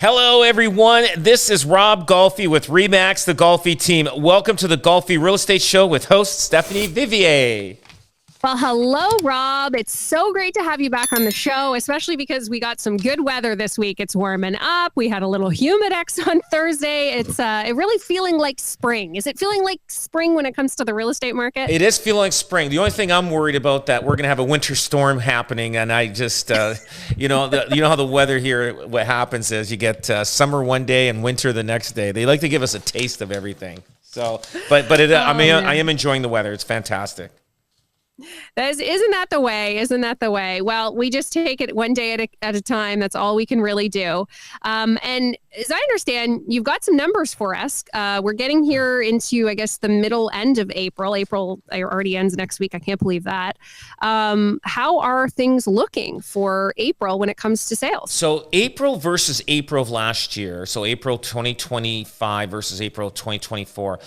Hello, everyone. This is Rob Golfi with REMAX, the Golfi team. Welcome to the Golfi Real Estate Show with host Stephanie Vivier. Well, hello, Rob. It's so great to have you back on the show, especially because we got some good weather this week. It's warming up. We had a little humidex on Thursday. It's really feeling like spring. Is it feeling like spring when it comes to the real estate market? It is feeling like spring. The only thing I'm worried about that we're going to have a winter storm happening, and I just, you know how the weather here. What happens is you get summer one day and winter the next day. They like to give us a taste of everything. So, I am enjoying the weather. It's fantastic. Isn't that the way? Isn't that the way? Well, we just take it one day at a time. That's all we can really do. And as I understand, you've got some numbers for us. We're getting here into, I guess, the middle end of April. April already ends next week. I can't believe that. How are things looking for April when it comes to sales? So April versus April of last year. So April 2025 versus April 2024.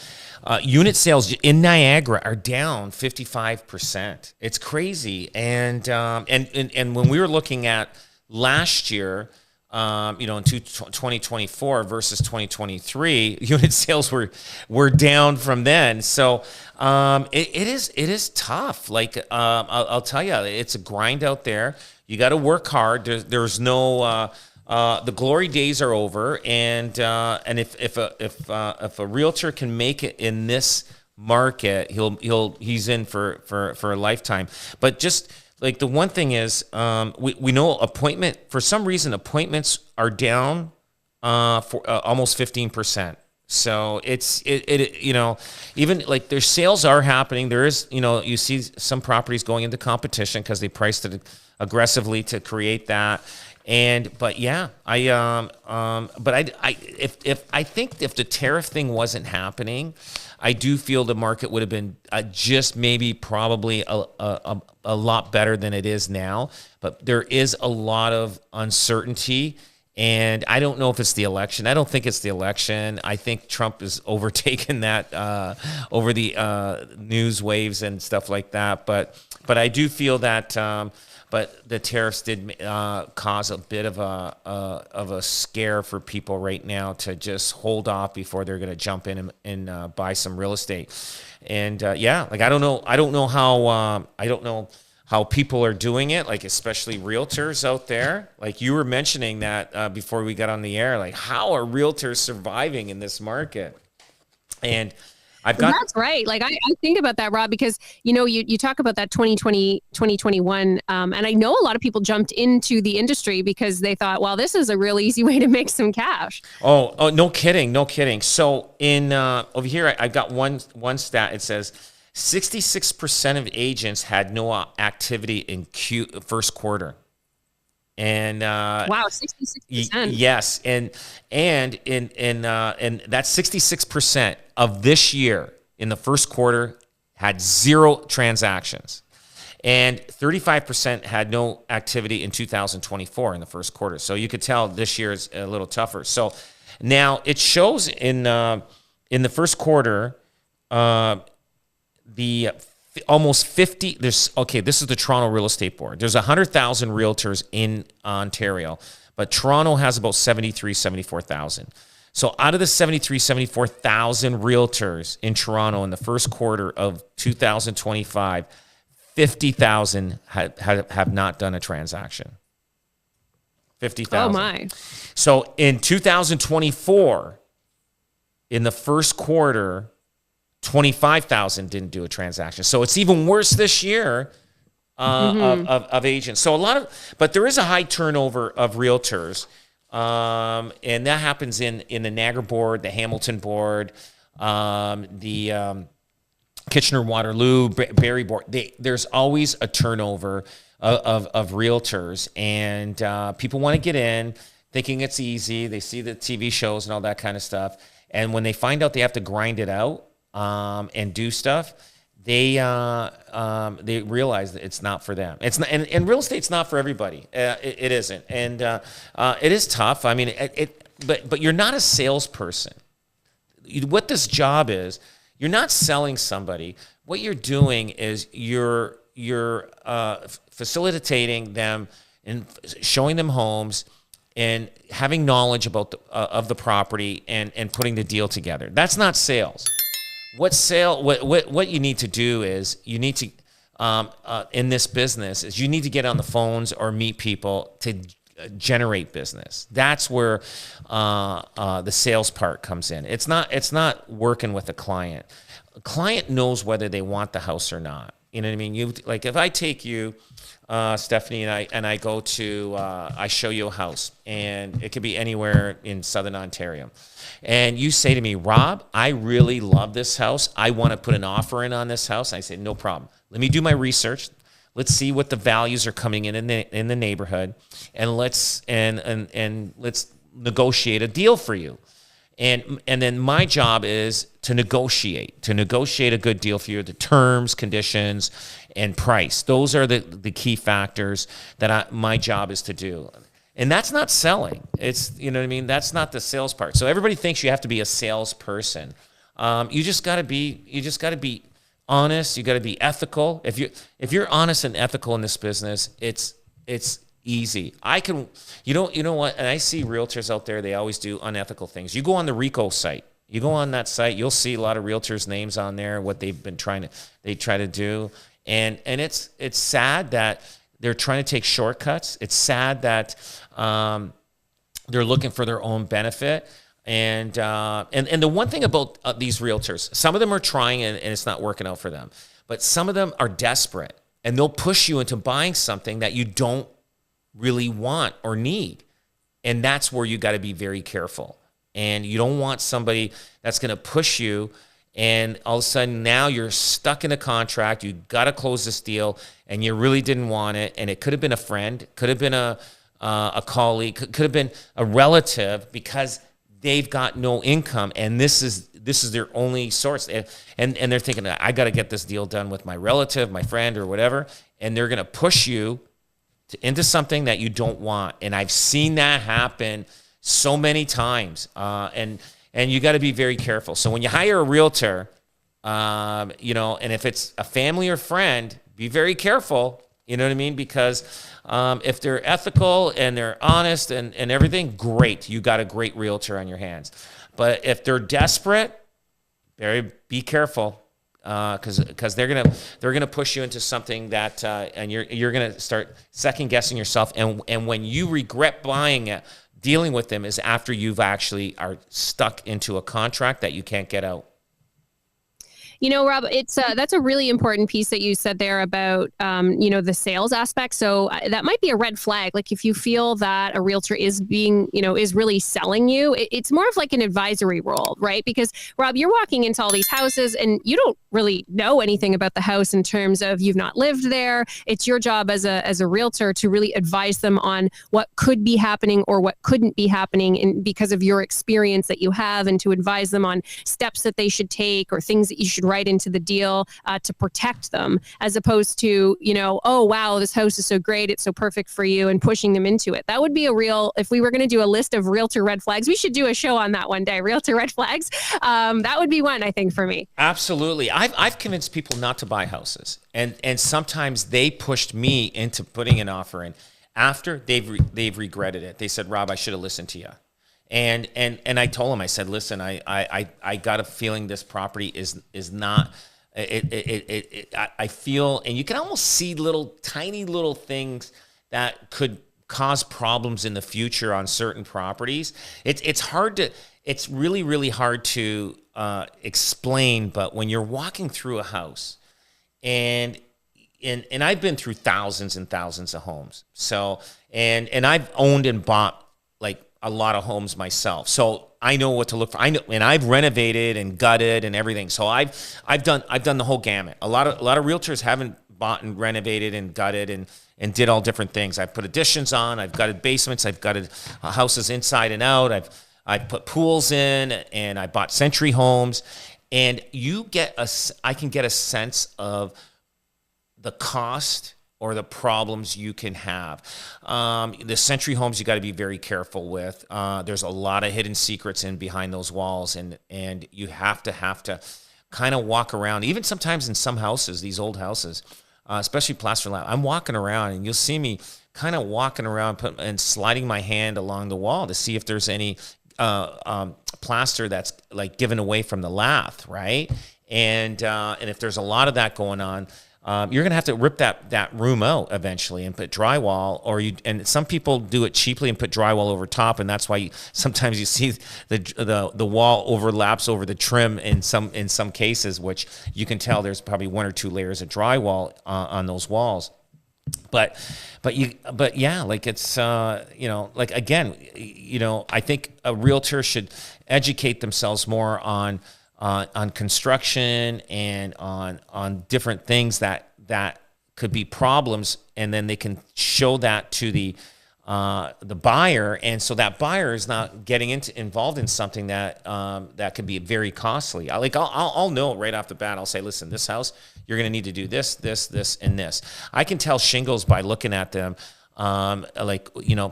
Unit sales in Niagara are down 55%. It's crazy, and when we were looking at last year, in 2024 versus 2023, unit sales were down from then. So it is tough. Like I'll tell you, it's a grind out there. You got to work hard. There's no. The glory days are over, and if a realtor can make it in this market, he's in for a lifetime. But just like the one thing is, we know for some reason appointments are down for almost 15%. So even like their sales are happening. There is, you see some properties going into competition because they priced it aggressively to create that. But I think if the tariff thing wasn't happening, I do feel the market would have been just maybe probably a lot better than it is now. But there is a lot of uncertainty, and I don't know if it's the election. I don't think it's the election. I think Trump has overtaken that over the news waves and stuff like that. But I do feel that. But the tariffs did cause a bit of a scare for people right now to just hold off before they're going to jump in and buy some real estate. And I don't know how people are doing it, like especially realtors out there. Like you were mentioning that before we got on the air, like how are realtors surviving in this market? And that's right. Like I think about that, Rob, because, you talk about that 2020, 2021. And I know a lot of people jumped into the industry because they thought, well, this is a real easy way to make some cash. Oh, no kidding. So in over here, I got one stat. It says 66% of agents had no activity in first quarter. And wow, 66%. Yes, and that's 66% of this year in the first quarter had zero transactions, and 35% had no activity in 2024 in the first quarter. So you could tell this year is a little tougher. So now it shows in the first quarter, the almost 50. This is the Toronto Real Estate Board. There's 100,000 realtors in Ontario, but Toronto has about 74,000. So out of the 74,000 realtors in Toronto in the first quarter of 2025, 50,000 have not done a transaction. 50,000. Oh my! So in 2024, in the first quarter, 25,000 didn't do a transaction. So it's even worse this year of agents. So but there is a high turnover of realtors, and that happens in the Niagara board, the Hamilton board, the Kitchener-Waterloo, Barrie board. There's always a turnover of realtors, and people want to get in thinking it's easy. They see the TV shows and all that kind of stuff, and when they find out they have to grind it out, and do stuff, they realize that it's not for them. It's not, and real estate's not for everybody. It isn't, and it is tough. I mean, but you're not a salesperson. What this job is, you're not selling somebody. What you're doing is you're facilitating them and showing them homes and having knowledge about of the property and putting the deal together. That's not sales. What you need to do is you need to in this business is you need to get on the phones or meet people to generate business. That's where the sales part comes in. It's not working with a client. A client knows whether they want the house or not. You know what I mean? You like if I take you, Stephanie, and I go to I show you a house, and it could be anywhere in Southern Ontario, and you say to me, Rob, I really love this house. I want to put an offer in on this house. I say, no problem. Let me do my research. Let's see what the values are coming in the neighborhood, and let's negotiate a deal for you. And then my job is to negotiate a good deal for you, the terms, conditions, and price. Those are the key factors that my job is to do. And that's not selling. It's, you know what I mean? That's not the sales part. So everybody thinks you have to be a salesperson. You just got to be honest. You got to be ethical. If you're honest and ethical in this business, it's easy. You know what? And I see realtors out there, they always do unethical things. You go on the RICO site. You go on that site, you'll see a lot of realtors' names on there, what they've been try to do. And it's sad that they're trying to take shortcuts. It's sad that they're looking for their own benefit. And the one thing about these realtors, some of them are trying and it's not working out for them. But some of them are desperate, and they'll push you into buying something that you don't really want or need. And that's where you got to be very careful. And you don't want somebody that's going to push you, and all of a sudden now you're stuck in a contract. You got to close this deal, and you really didn't want it. And it could have been a friend, could have been a colleague, could have been a relative, because they've got no income, and this is their only source. And they're thinking, I got to get this deal done with my relative, my friend, or whatever. And they're going to push you into something that you don't want. And I've seen that happen so many times. And you got to be very careful. So when you hire a realtor, and if it's a family or friend, be very careful. You know what I mean? Because if they're ethical and they're honest and everything, great. You got a great realtor on your hands. But if they're desperate, be careful. Because they're gonna push you into something that and you're gonna start second guessing yourself, and when you regret buying it, dealing with them is after you've actually are stuck into a contract that you can't get out. You know, Rob, it's that's a really important piece that you said there about, the sales aspect. So that might be a red flag. Like if you feel that a realtor is is really selling you, it's more of like an advisory role, right? Because Rob, you're walking into all these houses and you don't really know anything about the house in terms of you've not lived there. It's your job as a realtor to really advise them on what could be happening or what couldn't be happening because of your experience that you have, and to advise them on steps that they should take or things that you should write into the deal to protect them, as opposed to, oh, wow, this house is so great, it's so perfect for you, and pushing them into it. That would be if we were going to do a list of realtor red flags, we should do a show on that one day, realtor red flags. That would be one, I think, for me. Absolutely. I've convinced people not to buy houses, and sometimes they pushed me into putting an offer in after they've regretted it. They said, Rob, I should have listened to you. And I told him, I said, listen, I got a feeling this property is not, I feel, and you can almost see tiny little things that could cause problems in the future on certain properties. It's really, really hard to explain, but when you're walking through a house, and I've been through thousands and thousands of homes. So, and I've owned and bought like a lot of homes myself. So I know what to look for. I know, and I've renovated and gutted and everything. So I've done the whole gamut. A lot of realtors haven't bought and renovated and gutted and did all different things. I've put additions on, I've gutted basements, I've gutted houses inside and out. I've put pools in, and I bought century homes. And I can get a sense of the cost or the problems you can have. The century homes you got to be very careful with. There's a lot of hidden secrets in behind those walls, and you have to kind of walk around. Even sometimes in some houses, these old houses, especially plaster lap. I'm walking around, and you'll see me kind of walking around and sliding my hand along the wall to see if there's any plaster that's like given away from the lath, right? And if there's a lot of that going on, you're gonna have to rip that room out eventually and put drywall, and some people do it cheaply and put drywall over top, and that's why sometimes you see the wall overlaps over the trim in some cases, which you can tell there's probably 1 or 2 layers of drywall on those walls. But yeah, like it's like again, I think a realtor should educate themselves more on construction and on different things that could be problems, and then they can show that to the buyer, and so that buyer is not getting involved in something that could be very costly. I'll know right off the bat. I'll say, listen, this house, you're going to need to do this, and this. I can tell shingles by looking at them,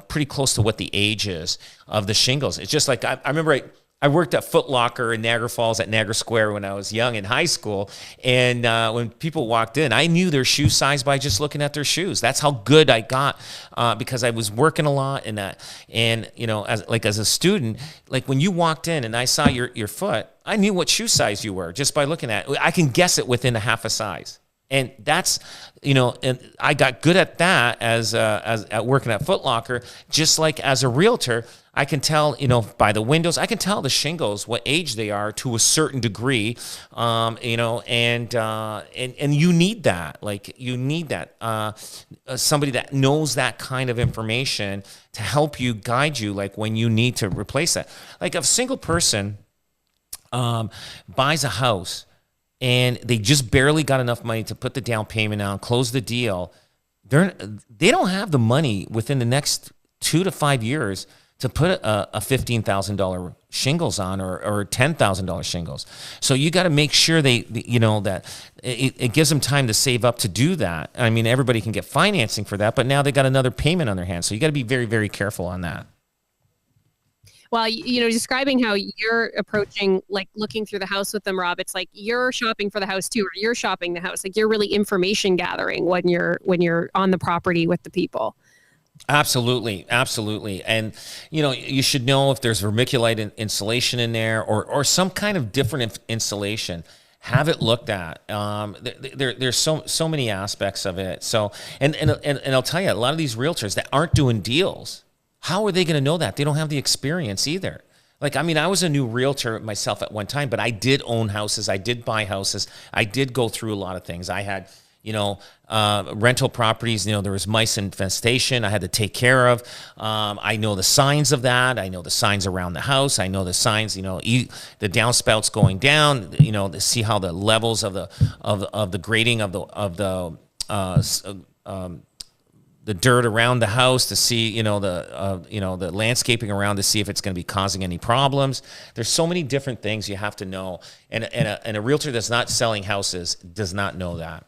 pretty close to what the age is of the shingles. It's just like I remember I worked at Foot Locker in Niagara Falls at Niagara Square when I was young in high school. And when people walked in, I knew their shoe size by just looking at their shoes. That's how good I got because I was working a lot and as a student, like when you walked in and I saw your foot, I knew what shoe size you were just by looking at it. I can guess it within a half a size. And that's, and I got good at that as at working at Foot Locker. Just like as a realtor, I can tell, by the windows, I can tell the shingles what age they are to a certain degree, and you need that. Like you need that somebody that knows that kind of information to help you guide you, like when you need to replace that. Like if a single person buys a house and they just barely got enough money to put the down payment on, close the deal, they don't have the money within the next 2 to 5 years to put a $15,000 shingles on or $10,000 shingles. So you got to make sure that it gives them time to save up to do that. I mean, everybody can get financing for that, but now they got another payment on their hands. So you got to be very, very careful on that. Well, describing how you're approaching, like looking through the house with them, Rob, it's like you're shopping for the house too, or you're shopping the house. Like you're really information gathering when you're on the property with the people. Absolutely. And, you should know if there's vermiculite insulation in there or some kind of different insulation. Have it looked at. There's so many aspects of it. So, and I'll tell you, a lot of these realtors that aren't doing deals, how are they going to know that? They don't have the experience either. Like, I mean, I was a new realtor myself at one time, but I did own houses. I did buy houses. I did go through a lot of things. I had, rental properties, there was mice infestation I had to take care of. I know the signs of that. I know the signs around the house. I know the signs, the downspouts going down, to see how the levels of the grading of the dirt around the house, to see, the landscaping around, to see if it's going to be causing any problems. There's so many different things you have to know. And a realtor that's not selling houses does not know that.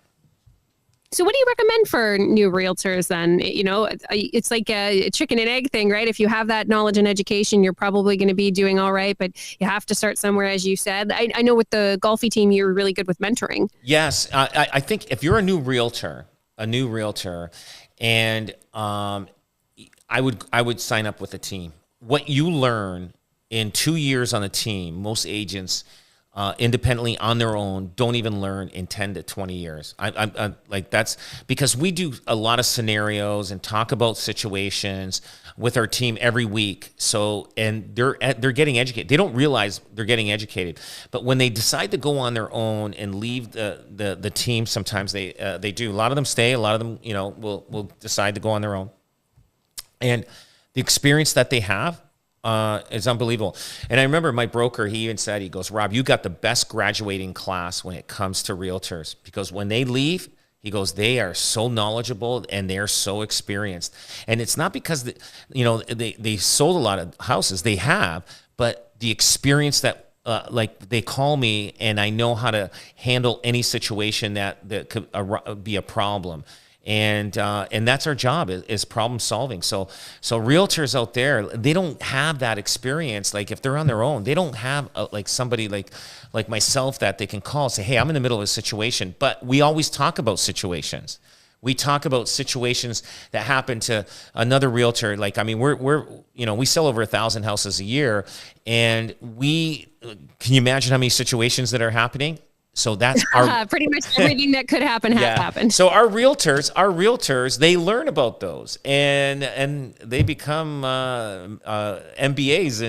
So what do you recommend for new realtors then? It's like a chicken and egg thing, right? If you have that knowledge and education, you're probably going to be doing all right, but you have to start somewhere, as you said. I know with the Golfi team, you're really good with mentoring. Yes. I think if you're a new realtor, and I would sign up with a team. What you learn in 2 years on a team, most agents independently on their own don't even learn in 10 to 20 years. I'm like, that's because we do a lot of scenarios and talk about situations with our team every week. So, and they're getting educated. They don't realize they're getting educated, but when they decide to go on their own and leave the team, sometimes they do. A lot of them stay. A lot of them, will decide to go on their own. And the experience that they have is unbelievable. And I remember my broker, he even said, he goes, Rob, you got the best graduating class when it comes to realtors, because when they leave, he goes, they are so knowledgeable and they're so experienced. And it's not because they sold a lot of houses, they have, but the experience that like they call me and I know how to handle any situation that could be a problem. and that's our job is problem solving. So realtors out there, they don't have that experience. Like if they're on their own, they don't have like somebody like myself that they can call and say, hey, I'm in the middle of a situation. But we always talk about situations. We talk about situations that happen to another realtor. Like, I mean, we're we sell over 1,000 houses a year, and can you imagine how many situations that are happening? So that's our pretty much everything that could happen happened. So our realtors, they learn about those, and they become MBAs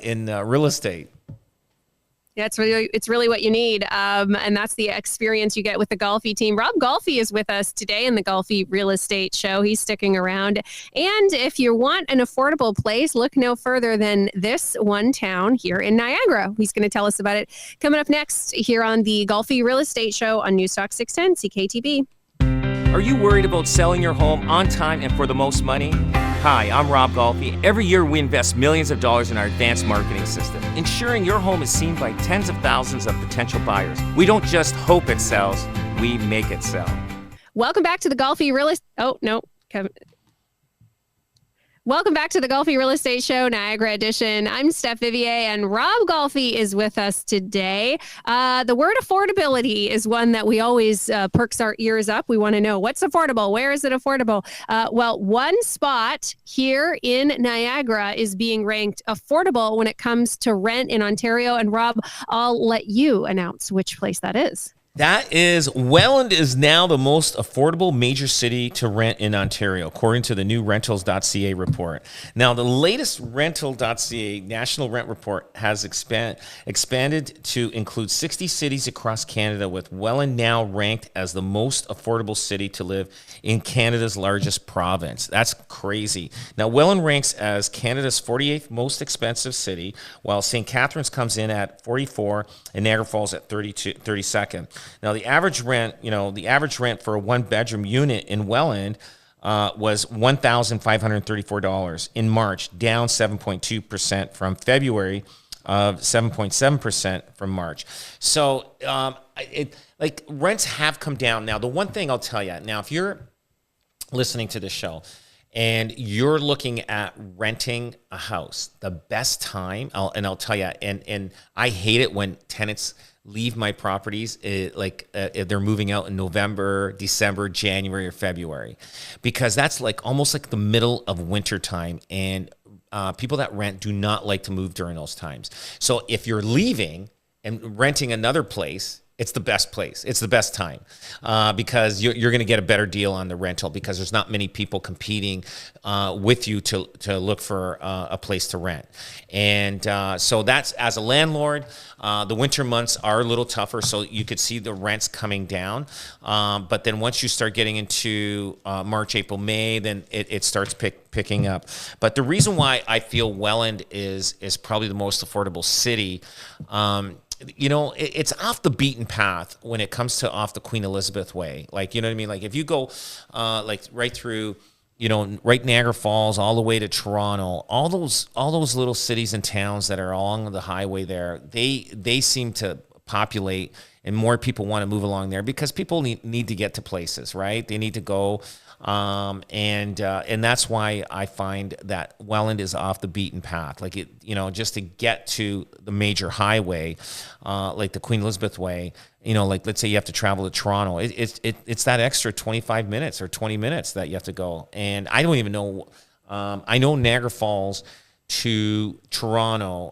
in real estate. Yeah, it's really what you need. And that's the experience you get with the Golfi team. Rob Golfi is with us today in the Golfi Real Estate Show. He's sticking around. And if you want an affordable place, look no further than this one town here in Niagara. He's going to tell us about it coming up next here on the Golfi Real Estate Show on Newstalk 610 CKTB. Are you worried about selling your home on time and for the most money? Hi, I'm Rob Golfi. Every year we invest millions of dollars in our advanced marketing system, ensuring your home is seen by tens of thousands of potential buyers. We don't just hope it sells, we make it sell. Welcome back to the Golfi Real Estate... Oh, no. Welcome back to the Golfi Real Estate Show, Niagara Edition. I'm Steph Vivier, and Rob Golfi is with us today. The word affordability is one that we always perks our ears up. We want to know what's affordable. Where is it affordable? Well, one spot here in Niagara is being ranked affordable when it comes to rent in Ontario. And Rob, I'll let you announce which place that is. That is, Welland is now the most affordable major city to rent in Ontario, according to the new rentals.ca report. Now, the latest rental.ca national rent report has expanded to include 60 cities across Canada, with Welland now ranked as the most affordable city to live in Canada's largest province. That's crazy. Now, Welland ranks as Canada's 48th most expensive city, while St. Catharines comes in at 44 and Niagara Falls at 32nd. Now, the average rent for a one-bedroom unit in Welland was $1,534 in March, down 7.2% from February, of 7.7% from March. So, rents have come down. Now, the one thing I'll tell you, now, if you're listening to this show and you're looking at renting a house, the best time, I'll tell you, and I hate it when tenants leave my properties if they're moving out in November, December, January, or February, because that's like almost like the middle of winter time, and people that rent do not like to move during those times. So if you're leaving and renting another place, it's the best place. It's the best time because you're going to get a better deal on the rental, because there's not many people competing with you to look for a place to rent. And so that's, as a landlord, the winter months are a little tougher, so you could see the rents coming down. But then once you start getting into March, April, May, then it starts picking up. But the reason why I feel Welland is probably the most affordable city, it's off the beaten path when it comes to off the Queen Elizabeth Way. Like, you know what I mean? Like if you go right through, right Niagara Falls all the way to Toronto, all those little cities and towns that are along the highway there, they seem to populate, and more people want to move along there because people need to get to places, right? They need to go. And that's why I find that Welland is off the beaten path. Like just to get to the major highway, like the Queen Elizabeth Way, like let's say you have to travel to Toronto, it's that extra 25 minutes or 20 minutes that you have to go. And I don't even know, I know Niagara Falls to Toronto,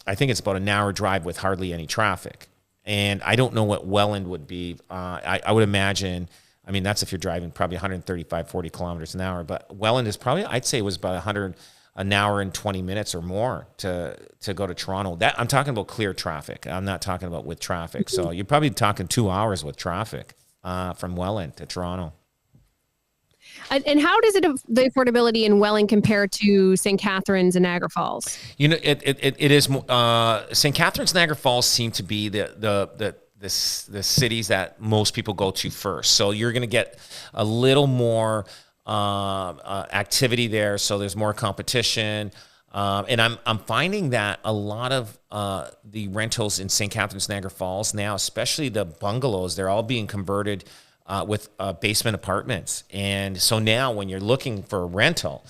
I think it's about an hour drive with hardly any traffic. And I don't know what Welland would be. I would imagine, that's if you're driving probably 135, 40 kilometers an hour. But Welland is probably, I'd say it was about an hour and 20 minutes or more to go to Toronto. That I'm talking about clear traffic. I'm not talking about with traffic. So you're probably talking 2 hours with traffic from Welland to Toronto. And how does the affordability in Welland compare to St. Catharines and Niagara Falls? It is St. Catharines and Niagara Falls seem to be the cities that most people go to first. So you're going to get a little more activity there. So there's more competition. And I'm finding that a lot of the rentals in St. Catharines, Niagara Falls now, especially the bungalows, they're all being converted with basement apartments. And so now when you're looking for a rental,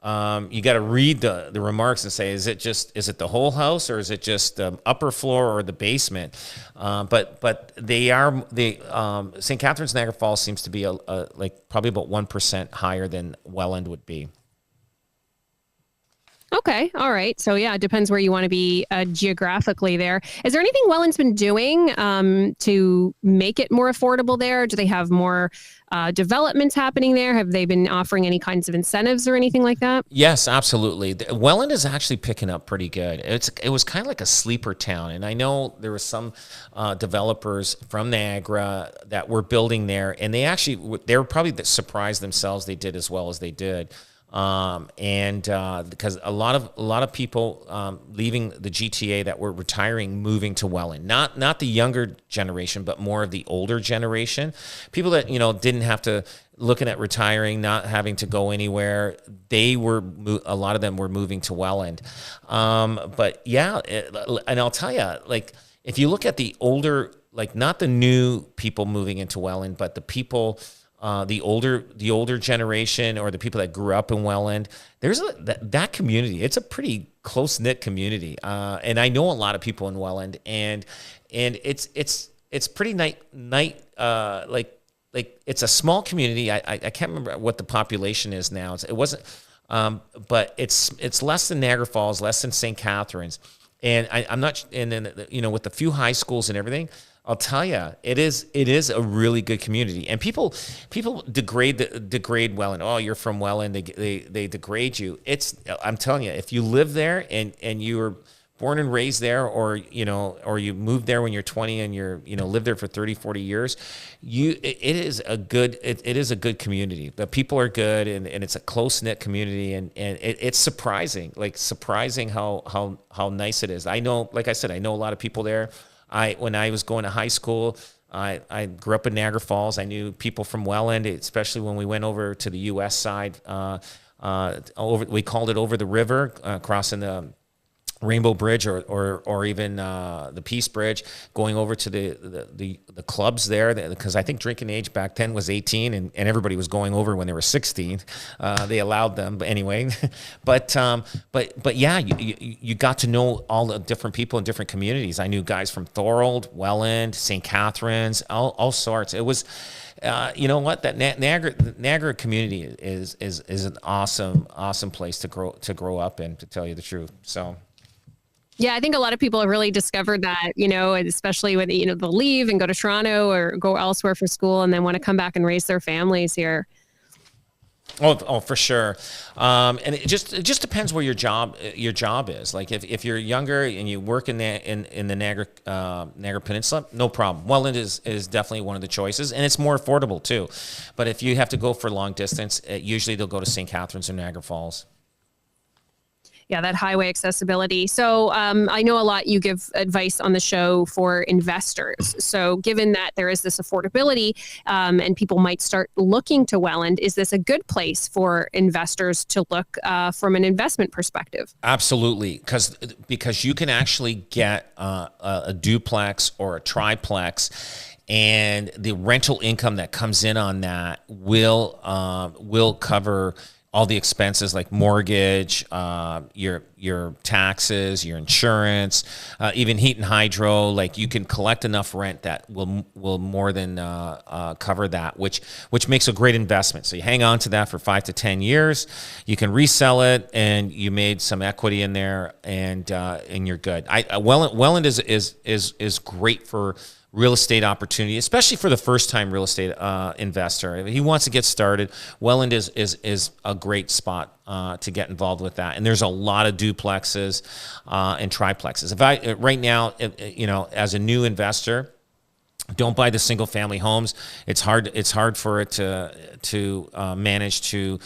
you got to read the remarks and say, is it the whole house, or is it just the upper floor or the basement? But St. Catharines, Niagara Falls seems to be like probably about 1% higher than Welland would be. Okay. All right. So yeah, it depends where you want to be geographically there. Is there anything Welland's been doing to make it more affordable there? Do they have more developments happening there? Have they been offering any kinds of incentives or anything like that? Yes, absolutely. Welland is actually picking up pretty good. It was kind of like a sleeper town, and I know there were some developers from Niagara that were building there, and they were probably surprised themselves they did as well as they did. Because a lot of people leaving the GTA that were retiring, moving to Welland, not the younger generation, but more of the older generation, people that didn't have to looking at retiring, not having to go anywhere. A lot of them were moving to Welland, but yeah, and I'll tell you, like if you look at the older, like not the new people moving into Welland, but the people. The older generation, or the people that grew up in Welland, there's that community. It's a pretty close knit community, and I know a lot of people in Welland, and it's pretty like it's a small community. I can't remember what the population is now. It wasn't, but it's less than Niagara Falls, less than St. Catharines, and I'm not. And then with the few high schools and everything. I'll tell you, it is a really good community, and people degrade Welland. Oh, you're from Welland. They degrade you. I'm telling you, if you live there and you were born and raised there, or you moved there when you're 20 and you're lived there for 30, 40 years, it is a good community. The people are good, and it's a close knit community, and it's surprising how nice it is. I know, like I said, I know a lot of people there. When I was going to high school, I grew up in Niagara Falls. I knew people from Welland, especially when we went over to the U.S. side. We called it over the river, crossing the Rainbow Bridge or even the Peace Bridge, going over to the clubs there, because I think drinking age back then was 18, and everybody was going over when they were 16. They allowed them, but anyway. but yeah, you got to know all the different people in different communities. I knew guys from Thorold, Welland, St. Catharines, all sorts. It was. You know what? That Niagara community is an awesome place to grow up in, to tell you the truth. So. Yeah, I think a lot of people have really discovered that, especially when, they'll leave and go to Toronto or go elsewhere for school and then want to come back and raise their families here. Oh, for sure. And it just depends where your job is. Like if you're younger and you work in the Niagara Peninsula, no problem. Welland is definitely one of the choices, and it's more affordable too. But if you have to go for long distance, usually they'll go to St. Catharines or Niagara Falls. Yeah, that highway accessibility. So I know a lot you give advice on the show for investors. So given that there is this affordability and people might start looking to Welland, is this a good place for investors to look from an investment perspective? Absolutely, because you can actually get a duplex or a triplex, and the rental income that comes in on that will cover all the expenses like mortgage, your taxes, your insurance, even heat and hydro. Like you can collect enough rent that will more than cover that, which makes a great investment. So you hang on to that for 5 to 10 years. You can resell it, and you made some equity in there, and you're good. Welland is great for real estate opportunity, especially for the first-time real estate investor. If he wants to get started, Welland is a great spot to get involved with that. And there's a lot of duplexes and triplexes. Right now, as a new investor, don't buy the single-family homes. It's hard for it to manage to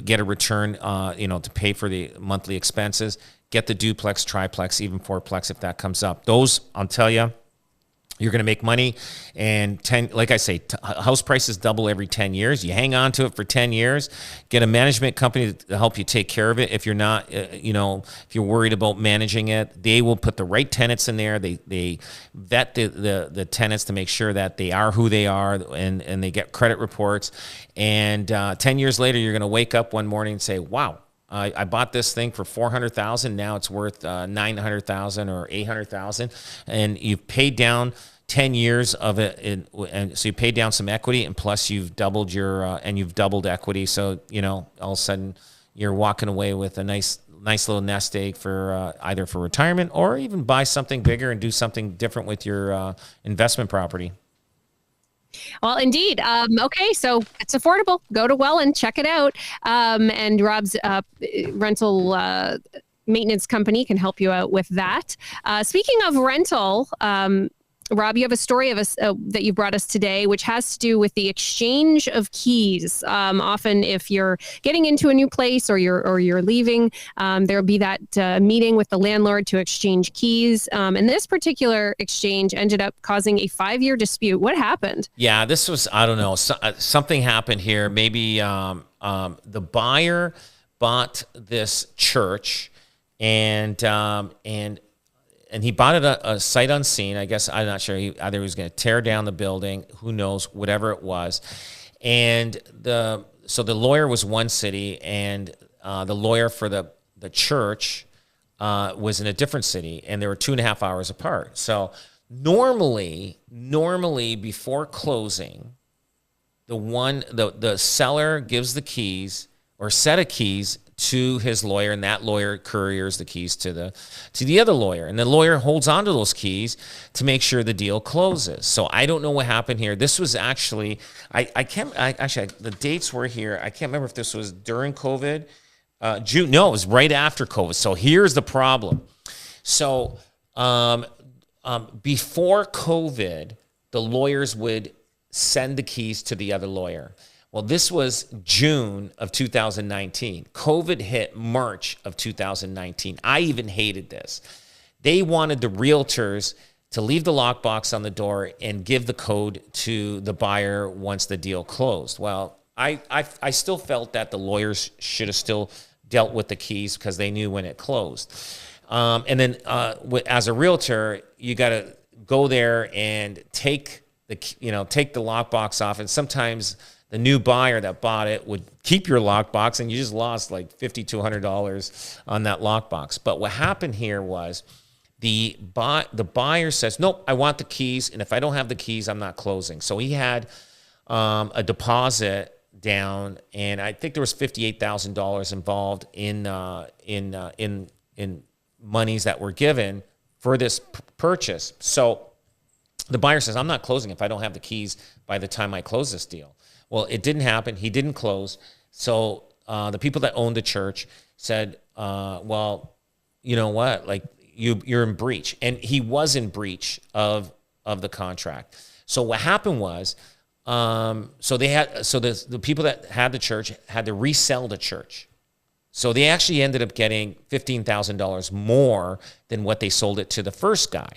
get a return. To pay for the monthly expenses. Get the duplex, triplex, even fourplex if that comes up. Those, I'll tell you, You're going to make money, and like I say, house prices double every 10 years. You hang on to it for 10 years, get a management company to help you take care of it. If you're not, if you're worried about managing it, they will put the right tenants in there. They vet the tenants to make sure that they are who they are, and they get credit reports. And 10 years later, you're going to wake up one morning and say, wow, I bought this thing for $400,000. Now it's worth $900,000 or $800,000, and you've paid down 10 years of it, and so you paid down some equity, and plus you've doubled you've doubled equity. So all of a sudden you're walking away with a nice little nest egg for either for retirement or even buy something bigger and do something different with your investment property. Well, indeed. Okay, so it's affordable. Go to Welland, check it out. And Rob's rental maintenance company can help you out with that. Speaking of rental, Rob, you have a story of us that you brought us today, which has to do with the exchange of keys. Often, if you're getting into a new place or you're leaving, there'll be that meeting with the landlord to exchange keys. And this particular exchange ended up causing a 5-year dispute. What happened? Yeah, this was, I don't know, something happened here. Maybe the buyer bought this church, and he bought it a sight unseen. I guess, I'm not sure. Either he was going to tear down the building, who knows, whatever it was. And so the lawyer was one city, and the lawyer for the church was in a different city, and they were 2.5 hours apart. So normally before closing, the seller gives the keys or set of keys to his lawyer, and that lawyer couriers the keys to the other lawyer, and the lawyer holds on to those keys to make sure the deal closes. So I don't know what happened here. This was actually the dates were here. I can't remember if this was during COVID, June. No, it was right after COVID. So here's the problem. So before COVID, the lawyers would send the keys to the other lawyer. Well, this was June of 2019. COVID hit March of 2019. I even hated this. They wanted the realtors to leave the lockbox on the door and give the code to the buyer once the deal closed. Well, I still felt that the lawyers should have still dealt with the keys because they knew when it closed. And then as a realtor, you got to go there and take the lockbox off, and sometimes the new buyer that bought it would keep your lockbox, and you just lost like $50 to $100 on that lockbox. But what happened here was the buyer says, nope, I want the keys, and if I don't have the keys, I'm not closing. So he had a deposit down, and I think there was $58,000 involved in monies that were given for this purchase. So the buyer says, I'm not closing if I don't have the keys by the time I close this deal. Well, it didn't happen. He didn't close. So the people that owned the church said, well, you know what? Like you're in breach. And he was in breach of the contract. So what happened was, the people that had the church had to resell the church. So they actually ended up getting $15,000 more than what they sold it to the first guy.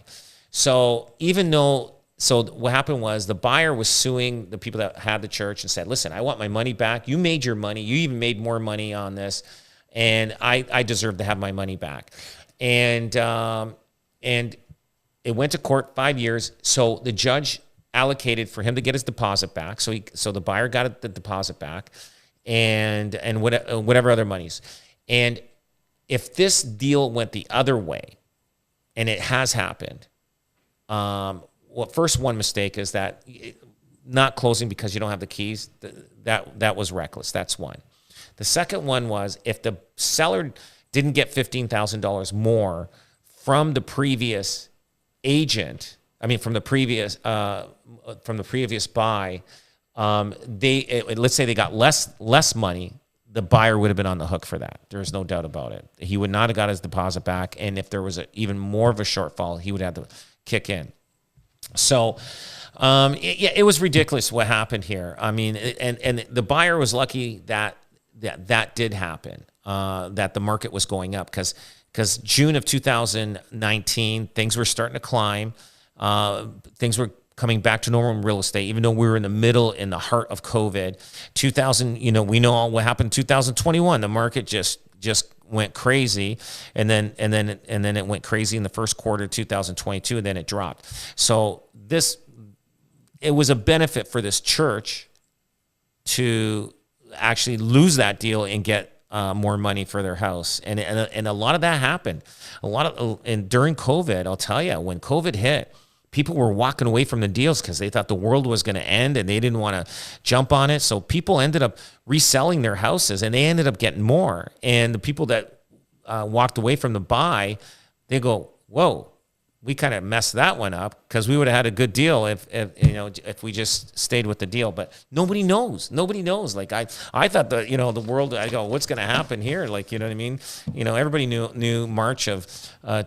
So what happened was the buyer was suing the people that had the church and said, listen, I want my money back. You made your money. You even made more money on this, and I deserve to have my money back. And it went to court 5 years. So the judge allocated for him to get his deposit back. So the buyer got the deposit back and whatever other monies. And if this deal went the other way, and it has happened, first one mistake is that not closing because you don't have the keys, that was reckless. That's one. The second one was if the seller didn't get $15,000 more from the previous agent, from the previous buy, let's say they got less money, the buyer would have been on the hook for that. There's no doubt about it. He would not have got his deposit back, and if there was even more of a shortfall, he would have to kick in. So, it was ridiculous what happened here. And the buyer was lucky that did happen. That the market was going up because June of 2019 things were starting to climb. Things were coming back to normal in real estate, even though we were in the heart of COVID. 2000, we know all what happened in 2021. The market just went crazy, and then it went crazy in the first quarter of 2022, and then it dropped. So it was a benefit for this church to actually lose that deal and get more money for their house, and a lot of that happened. And during COVID, I'll tell you, when COVID hit, people were walking away from the deals because they thought the world was going to end and they didn't want to jump on it. So people ended up reselling their houses, and they ended up getting more. And the people that walked away from the buy, they go, "Whoa, we kind of messed that one up, because we would have had a good deal if we just stayed with the deal." But nobody knows. Like I thought the world. I go, what's going to happen here? Like, you know what I mean? Everybody knew March of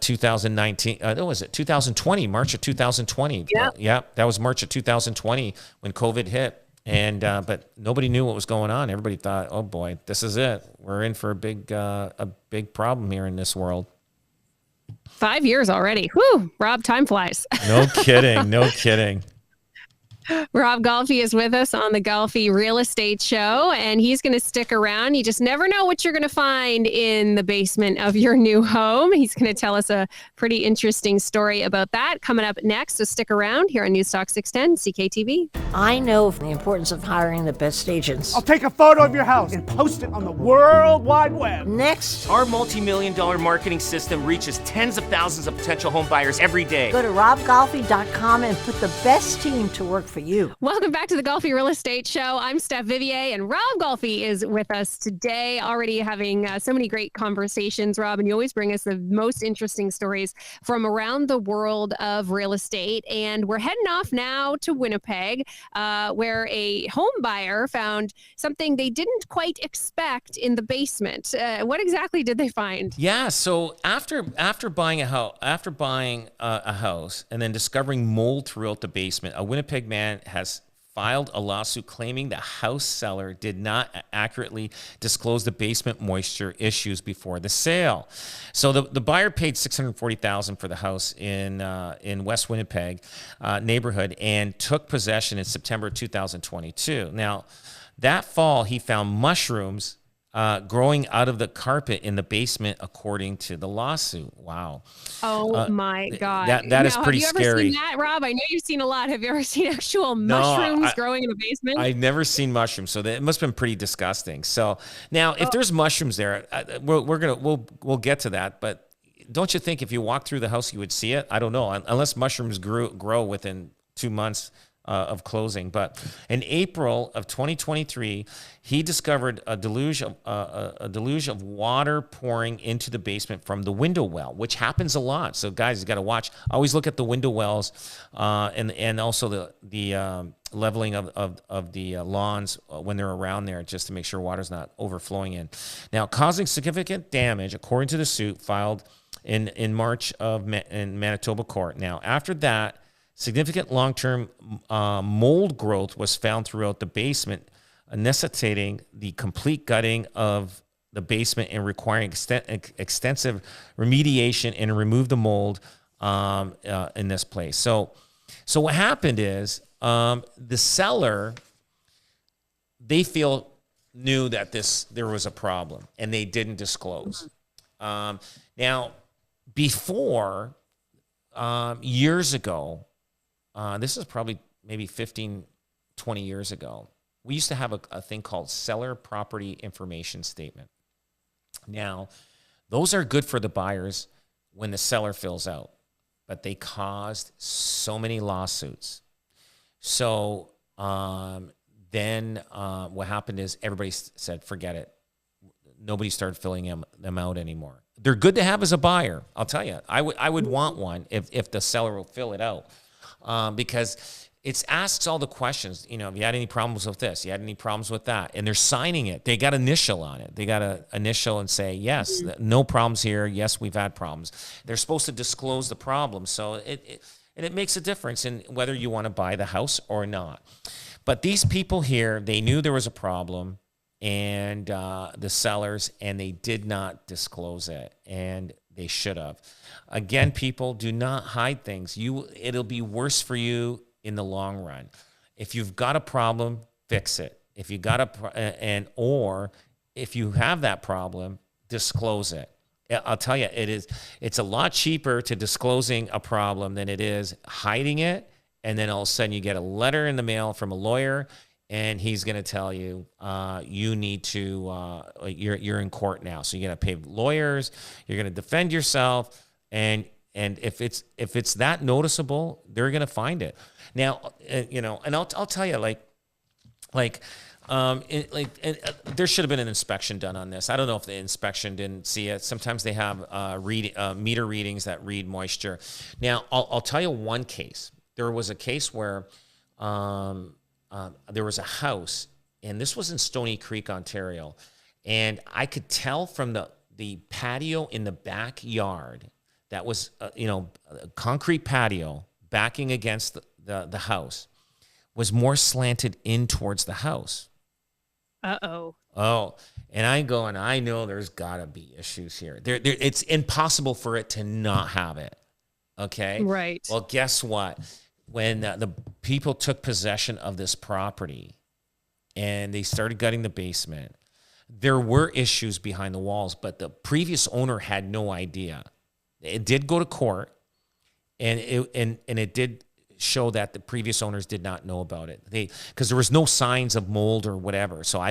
2019. What was it? 2020, March of 2020. Yeah, that was March of 2020 when COVID hit. And but nobody knew what was going on. Everybody thought, oh boy, this is it. We're in for a big problem here in this world. 5 years already. Whew, Rob, time flies. No kidding. Rob Golfi is with us on the Golfi Real Estate Show, and he's going to stick around. You just never know what you're going to find in the basement of your new home. He's going to tell us a pretty interesting story about that coming up next. So stick around here on News Talk 610 CKTV. I know the importance of hiring the best agents. I'll take a photo of your house and post it on the World Wide Web. Next, our multi-million-dollar marketing system reaches tens of thousands of potential home buyers every day. Go to robgolfi.com and put the best team to work for you. Welcome back to the Golfi Real Estate Show. I'm Steph Vivier, and Rob Golfi is with us today, already having so many great conversations. Rob, and you always bring us the most interesting stories from around the world of real estate. And we're heading off now to Winnipeg, where a home buyer found something they didn't quite expect in the basement. What exactly did they find? Yeah, so after buying a house and then discovering mold throughout the basement, a Winnipeg man has filed a lawsuit claiming the house seller did not accurately disclose the basement moisture issues before the sale. So the buyer paid $640,000 for the house in West Winnipeg neighborhood and took possession in September 2022. Now, that fall, he found mushrooms growing out of the carpet in the basement, according to the lawsuit. Wow. Oh my God. That is pretty scary. Have you ever seen that, Rob? I know you've seen a lot. Have you ever seen actual mushrooms growing in the basement? I've never seen mushrooms, so it must have been pretty disgusting. So now, if there's mushrooms there, we'll get to that. But don't you think if you walk through the house, you would see it? I don't know, unless mushrooms grow within 2 months of closing. But in April of 2023, he discovered a deluge of water pouring into the basement from the window well, which happens a lot. So guys, you got to watch. Always look at the window wells, and also the leveling of the lawns when they're around there, just to make sure water's not overflowing in. Now, causing significant damage, according to the suit filed in March in Manitoba court. Now, after that, significant long-term mold growth was found throughout the basement, necessitating the complete gutting of the basement and requiring extensive remediation and remove the mold in this place. So what happened is the seller, they knew that there was a problem, and they didn't disclose. Now, before, years ago, this is probably maybe 15, 20 years ago, we used to have a thing called seller property information statement. Now, those are good for the buyers when the seller fills out, but they caused so many lawsuits. So then what happened is everybody said, forget it. Nobody started filling them out anymore. They're good to have as a buyer. I'll tell you, I would want one if the seller will fill it out. Because it asks all the questions, if you had any problems with this, you had any problems with that, and they're signing it. They got initial on it. They got to initial and say, yes, no problems here. Yes, we've had problems. They're supposed to disclose the problem. So it makes a difference in whether you want to buy the house or not. But these people here, they knew there was a problem, and the sellers, and they did not disclose it. And they should have. Again, people, do not hide things. It'll be worse for you in the long run. If you've got a problem, fix it. If you got or if you have that problem, disclose it. I'll tell you, it's a lot cheaper to disclosing a problem than it is hiding it. And then all of a sudden you get a letter in the mail from a lawyer and he's going to tell you, you need to, you're in court now. So you're going to pay lawyers, you're going to defend yourself. And if it's that noticeable, they're going to find it. Now, and I'll tell you, there should have been an inspection done on this. I don't know if the inspection didn't see it. Sometimes they have meter readings that read moisture. Now, I'll tell you one case. There was a case where there was a house, and this was in Stony Creek, Ontario, and I could tell from the patio in the backyard that was a concrete patio backing against the house was more slanted in towards the house. Uh-oh. Oh, and I know there's got to be issues here. It's impossible for it to not have it. Okay? Right. Well, guess what? When the people took possession of this property and they started gutting the basement, there were issues behind the walls, but the previous owner had no idea. It did go to court, and it did show that the previous owners did not know about it. Because there was no signs of mold or whatever. So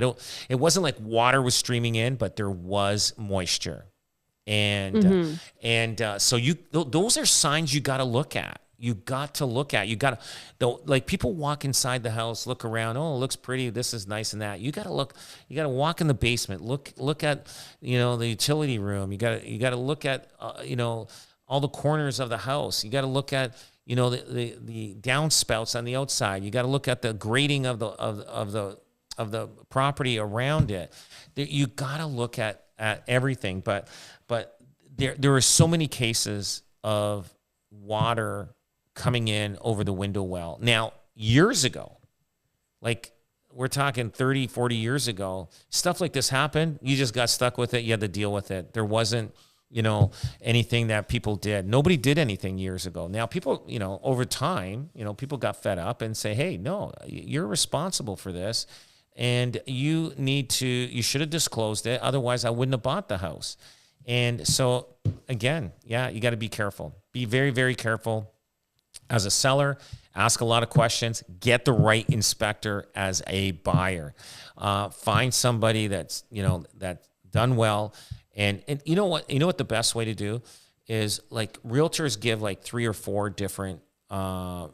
it wasn't like water was streaming in, but there was moisture. And so those are signs you got to look at. You got to look at. You got to, like, people walk inside the house, look around. Oh, it looks pretty. This is nice and that. You got to look. You got to walk in the basement. Look at the utility room. You got to look at all the corners of the house. You got to look at the downspouts on the outside. You got to look at the grading of the property around it. You got to look at everything. But there are so many cases of water coming in over the window well. Now, years ago, like we're talking 30, 40 years ago, stuff like this happened. You just got stuck with it. You had to deal with it. There wasn't anything that people did. Nobody did anything years ago. Now people, over time, people got fed up and say, hey, no, you're responsible for this. And you should have disclosed it. Otherwise I wouldn't have bought the house. And so again, you got to be careful. Be very, very careful as a seller. Ask a lot of questions. Get the right inspector as a buyer. Find somebody that's done well. And you know what the best way to do is, like, realtors give like 3 or 4 different home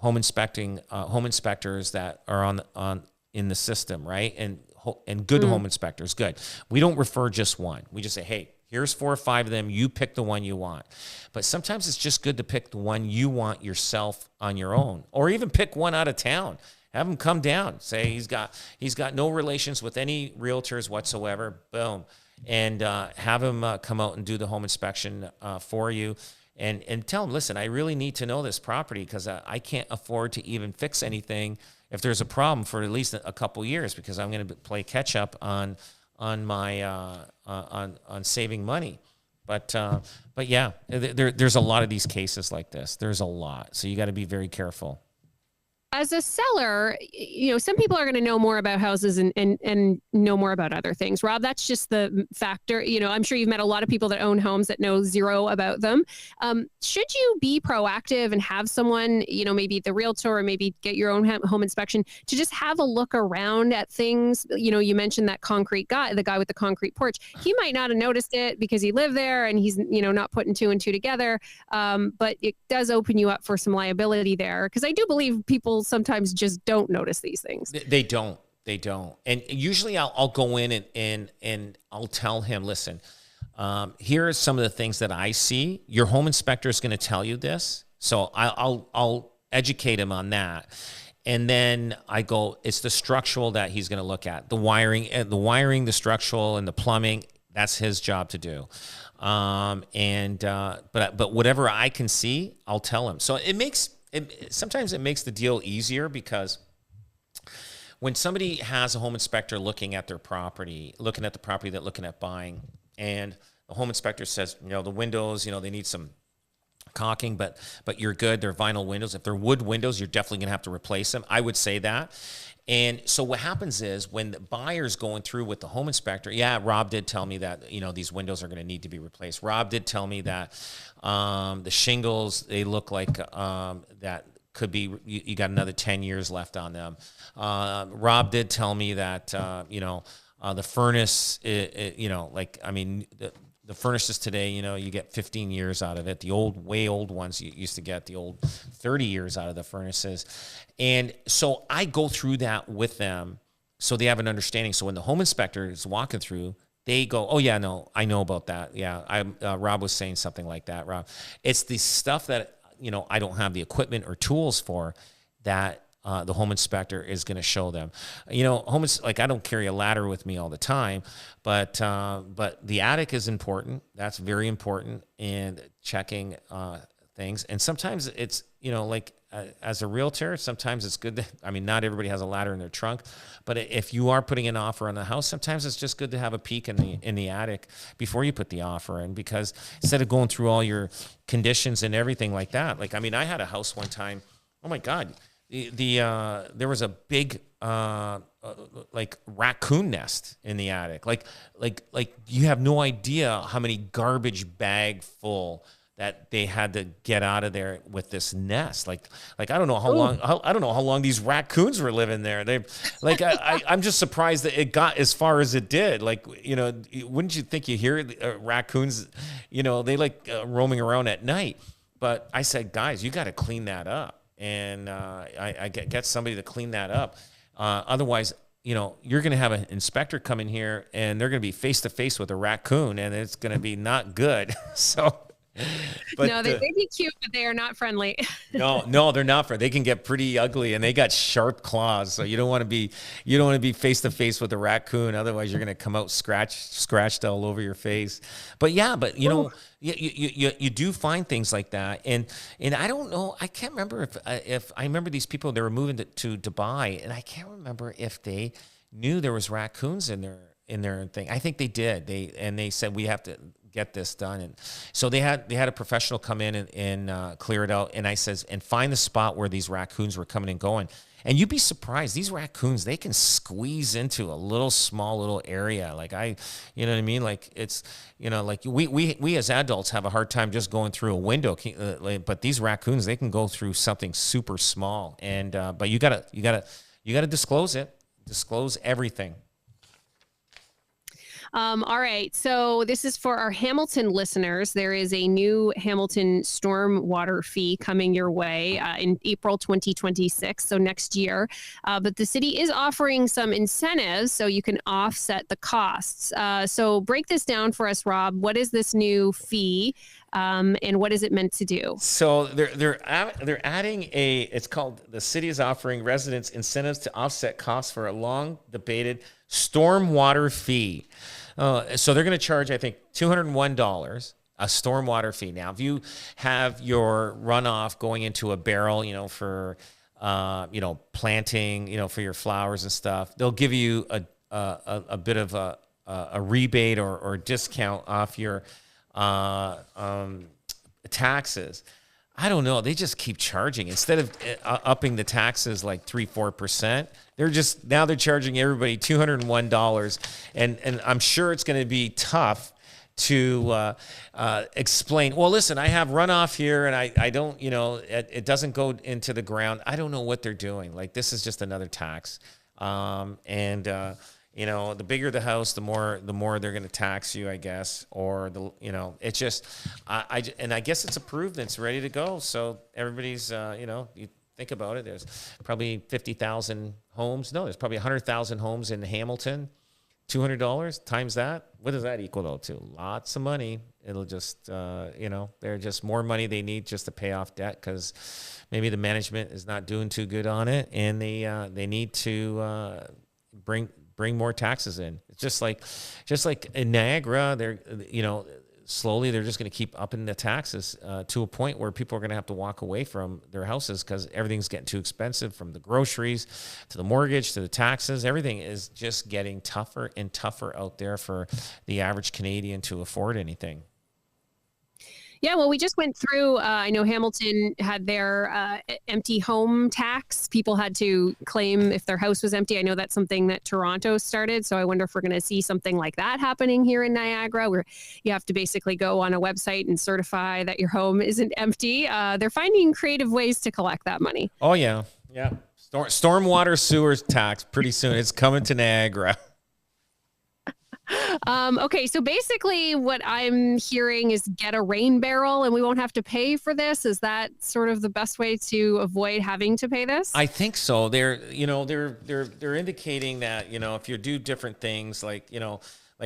inspectors that are in the system, right? And good home inspectors, good. We don't refer just one. We just say, hey, here's 4 or 5 of them. You pick the one you want. But sometimes it's just good to pick the one you want yourself on your own, or even pick one out of town. Have him come down. Say he's got no relations with any realtors whatsoever. Boom, and have him come out and do the home inspection for you, and tell him, listen, I really need to know this property because I can't afford to even fix anything if there's a problem for at least a couple years, because I'm going to play catch up on my on saving money. But yeah, there's a lot of these cases like this. There's a lot, so you got to be very careful. As a seller, some people are going to know more about houses and know more about other things. Rob, that's just the factor. I'm sure you've met a lot of people that own homes that know zero about them. Should you be proactive and have someone, maybe the realtor, or maybe get your own home inspection to just have a look around at things? You mentioned that concrete guy, the guy with the concrete porch. He might not have noticed it because he lived there and he's, not putting 2 and 2 together. But it does open you up for some liability there, because I do believe people sometimes just don't notice these things. They don't. And usually I'll go in and I'll tell him, listen, here are some of the things that I see. Your home inspector is going to tell you this. So I'll educate him on that. And then I go, it's the structural that he's going to look at. The wiring, the structural, and the plumbing, that's his job to do. But whatever I can see, I'll tell him. So sometimes it makes the deal easier, because when somebody has a home inspector looking at their property, looking at the property they're looking at buying, and the home inspector says, the windows, they need some caulking, but you're good. They're vinyl windows. If they're wood windows, you're definitely going to have to replace them. I would say that. And so what happens is when the buyer's going through with the home inspector, Rob did tell me that, these windows are going to need to be replaced. Rob did tell me that the shingles, they look like that could be, you got another 10 years left on them. Rob did tell me that, the furnace, the furnaces today, you get 15 years out of it. The way old ones, you used to get the old 30 years out of the furnaces. And so I go through that with them so they have an understanding. So when the home inspector is walking through, they go, oh, yeah, no, I know about that. Yeah, Rob was saying something like that, Rob. It's the stuff that, I don't have the equipment or tools for that the home inspector is going to show them. I don't carry a ladder with me all the time, but the attic is important. That's very important in checking things. And sometimes it's, as a realtor, sometimes it's good to, not everybody has a ladder in their trunk, but if you are putting an offer on the house, sometimes it's just good to have a peek in the attic before you put the offer in, because instead of going through all your conditions and everything like that, I had a house one time, oh my God, there was a big raccoon nest in the attic. Like you have no idea how many garbage bag full that they had to get out of there with this nest. Like I don't know how long. I don't know how long these raccoons were living there. I'm just surprised that it got as far as it did. Wouldn't you think you hear raccoons? They like roaming around at night. But I said, guys, you got to clean that up. And I get somebody to clean that up. Otherwise, you're going to have an inspector come in here and they're going to be face to face with a raccoon, and it's going to be not good. So, but no, they may be cute, but they are not friendly. no, they're not friendly. They can get pretty ugly, and they got sharp claws. So you don't want to be face to face with a raccoon. Otherwise, you're going to come out scratched all over your face. But you do find things like that, and I don't know. I can't remember if I remember these people. They were moving to Dubai, and I can't remember if they knew there was raccoons in their thing. I think they did. They said we have to get this done, and so they had a professional come in and clear it out. And I says, and find the spot where these raccoons were coming and going. And you'd be surprised, these raccoons, they can squeeze into a small little area. You know what I mean? Like it's, we as adults have a hard time just going through a window, but these raccoons, they can go through something super small. And but you gotta disclose it, disclose everything. All right. So this is for our Hamilton listeners. There is a new Hamilton storm water fee coming your way in April 2026, so next year. But the city is offering some incentives so you can offset the costs. So break this down for us, Rob. What is this new fee? And what is it meant to do? So they're adding it's called, the city is offering residents incentives to offset costs for a long debated stormwater fee. So they're going to charge, I think, $201 a stormwater fee. Now, if you have your runoff going into a barrel, for planting, for your flowers and stuff, they'll give you a bit of a rebate or discount off your taxes. I don't know. They just keep charging. Instead of upping the taxes like 3-4%, they're charging everybody $201. And I'm sure it's going to be tough to explain. Well, listen, I have runoff here, and I don't, it doesn't go into the ground. I don't know what they're doing. Like, this is just another tax. The bigger the house, the more they're going to tax you, I guess. Or it's just, I guess it's approved and it's ready to go. So everybody's, you think about it. There's probably 50,000 homes. No, there's probably 100,000 homes in Hamilton. $200 times that. What does that equal to? Lots of money. It'll just, they're just more money they need just to pay off debt, because maybe the management is not doing too good on it, and they need to bring more taxes in. It's just like in Niagara, slowly they're just going to keep upping the taxes to a point where people are going to have to walk away from their houses because everything's getting too expensive, from the groceries to the mortgage to the taxes. Everything is just getting tougher and tougher out there for the average Canadian to afford anything. Yeah, well, we just went through, I know Hamilton had their empty home tax. People had to claim if their house was empty. I know that's something that Toronto started. So I wonder if we're going to see something like that happening here in Niagara, where you have to basically go on a website and certify that your home isn't empty. They're finding creative ways to collect that money. Oh, yeah. Yeah. Stormwater sewers tax pretty soon. It's coming to Niagara. Okay, so basically what I'm hearing is get a rain barrel and we won't have to pay for this. Is that sort of the best way to avoid having to pay this? I think so. They're indicating that, if you do different things like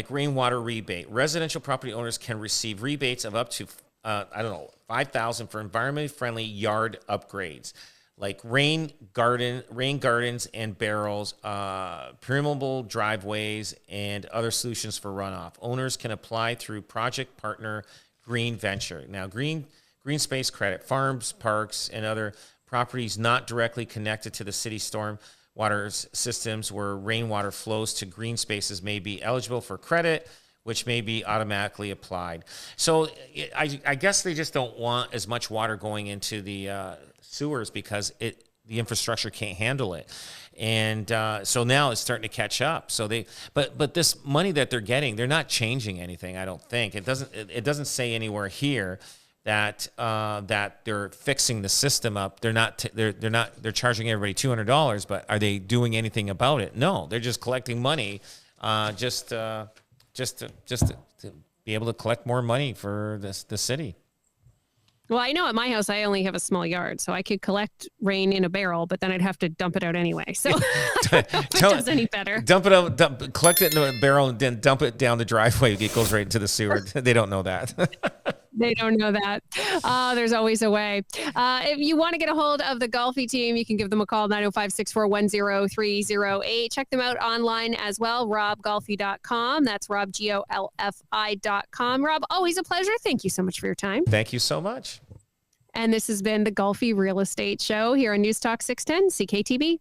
rainwater rebate, residential property owners can receive rebates of up to, $5,000 for environmentally friendly yard upgrades, like rain gardens and barrels, permeable driveways, and other solutions for runoff. Owners can apply through Project Partner Green Venture. Now, green space credit, farms, parks, and other properties not directly connected to the city storm water systems where rainwater flows to green spaces may be eligible for credit, which may be automatically applied. So I guess they just don't want as much water going into the sewers because the infrastructure can't handle it. And so now it's starting to catch up. So but this money that they're getting, they're not changing anything, I don't think. It doesn't say anywhere here that they're fixing the system up. They're charging everybody $200, but are they doing anything about it? No, they're just collecting money just to be able to collect more money for the city. Well, I know at my house, I only have a small yard, so I could collect rain in a barrel, but then I'd have to dump it out anyway. So if it does any better. Dump it out, collect it in a barrel and then dump it down the driveway. It goes right into the sewer. They don't know that. They don't know that. There's always a way. If you want to get a hold of the Golfi team, you can give them a call, 905-641-0308. Check them out online as well, robgolfi.com. That's Rob, Golfi.com. Rob, always a pleasure. Thank you so much for your time. Thank you so much. And this has been the Golfi Real Estate Show here on News Talk 610 CKTB.